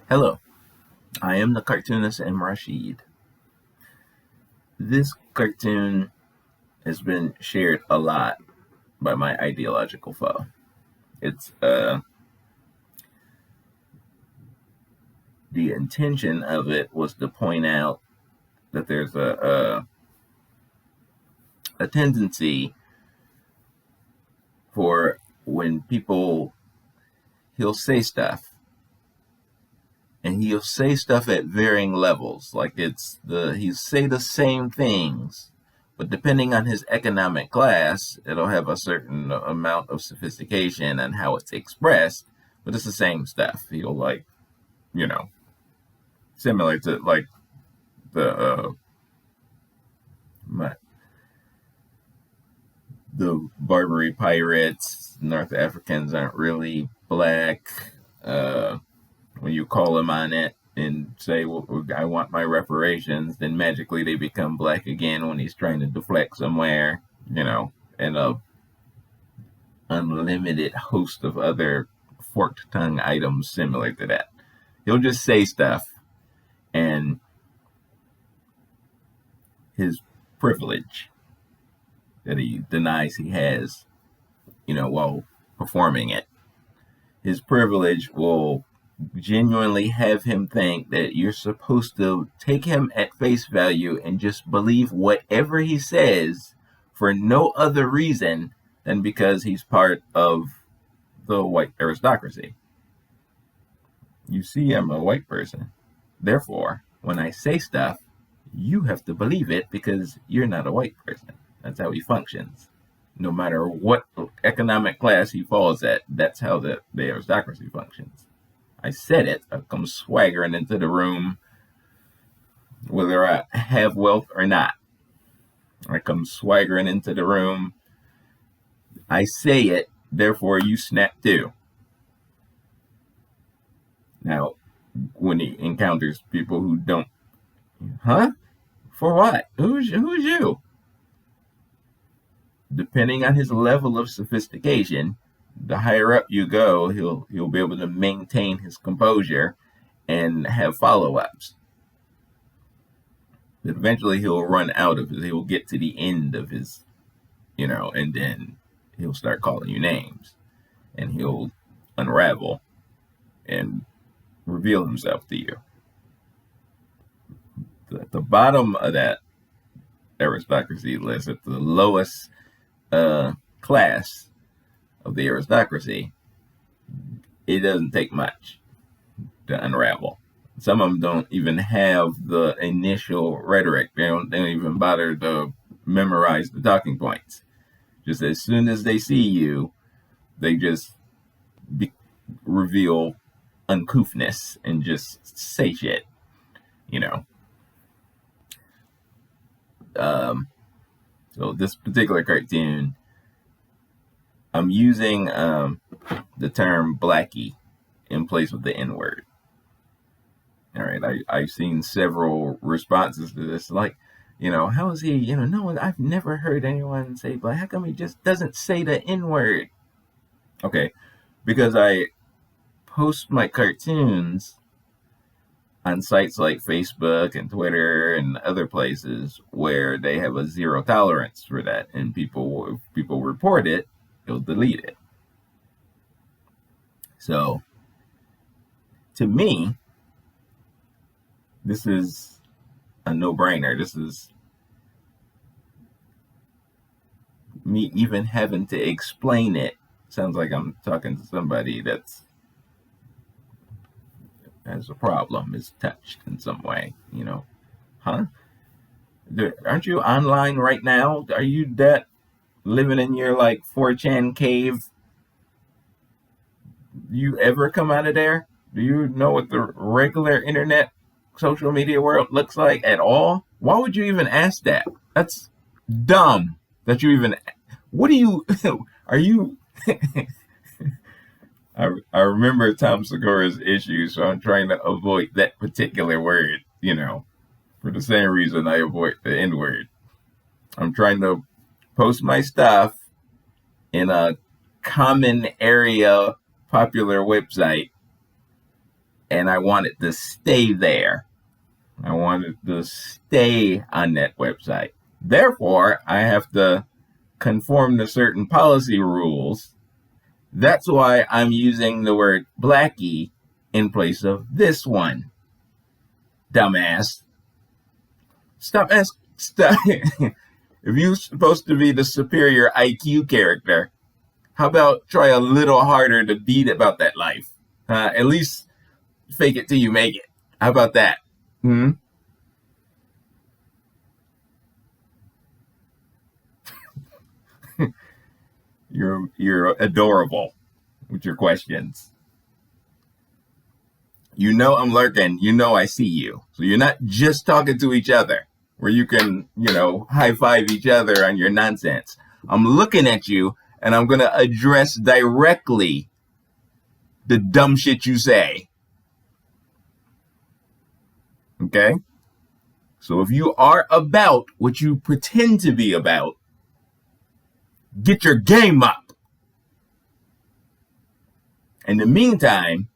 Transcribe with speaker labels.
Speaker 1: Hello, I am the cartoonist M. Rashid. This cartoon has been shared a lot by my ideological foe. It's the intention of it was to point out that there's a tendency for when people he'll say stuff and he'll say stuff at varying levels, like he'll say the same things, but depending on his economic class, it'll have a certain amount of sophistication and how it's expressed, but it's the same stuff. He'll you know similar to like the the Barbary pirates. North Africans aren't really black. When you them on it and say, well, I want my reparations, then magically they become black again when he's trying to deflect somewhere, and a unlimited host of other forked tongue items similar to that. He'll just say stuff, and his privilege that he denies he has, while performing it, his privilege will genuinely have him think that you're supposed to take him at face value and just believe whatever he says for no other reason than because he's part of the white aristocracy. You see, I'm a white person. Therefore, when I say stuff, you have to believe it because you're not a white person. That's how he functions. No matter what economic class he falls at, that's how the aristocracy functions. I said it. I come swaggering into the room, whether I have wealth or not. I come swaggering into the room. I say it, therefore you snap too. Now, when he encounters people who don't, huh? For what? Who's you? Depending on his level of sophistication, the higher up you go, he'll be able to maintain his composure and have follow-ups. But eventually he'll run out of it. He'll get to the end of his, and then he'll start calling you names, and he'll unravel and reveal himself to you. At the bottom of that aristocracy list, at the lowest class of the aristocracy, it doesn't take much to unravel. Some of them don't even have the initial rhetoric. They don't even bother to memorize the talking points. Just as soon as they see you, they just reveal uncouthness and just say shit, So this particular cartoon, I'm using the term blackie in place of the N-word. All right, I've seen several responses to this, like, how is he, no, I've never heard anyone say black. How come he just doesn't say the N-word? Okay, because I post my cartoons on sites like Facebook and Twitter and other places where they have a zero tolerance for that, and if people report it, they'll delete it. So, to me, this is a no-brainer. This is me even having to explain it. Sounds like I'm talking to somebody that's has a problem, is touched in some way, huh? Aren't you online right now? Are you that living in your 4chan cave? You ever come out of there? Do you know what the regular internet social media world looks like at all? Why would you even ask that? That's dumb that you even, what do you, are you, I remember Tom Segura's issue, so I'm trying to avoid that particular word, for the same reason I avoid the N-word. I'm trying to post my stuff in a common area popular website and I want it to stay there. I want it to stay on that website. Therefore, I have to conform to certain policy rules. That's why I'm using the word Blackie in place of this one. Dumbass. Stop. If you're supposed to be the superior IQ character, how about try a little harder to beat about that life? At least fake it till you make it. How about that? You're adorable with your questions. You know I'm lurking. You know I see you. So you're not just talking to each other where you can, high five each other on your nonsense. I'm looking at you and I'm going to address directly the dumb shit you say. Okay? So if you are about what you pretend to be about, get your game up. In the meantime,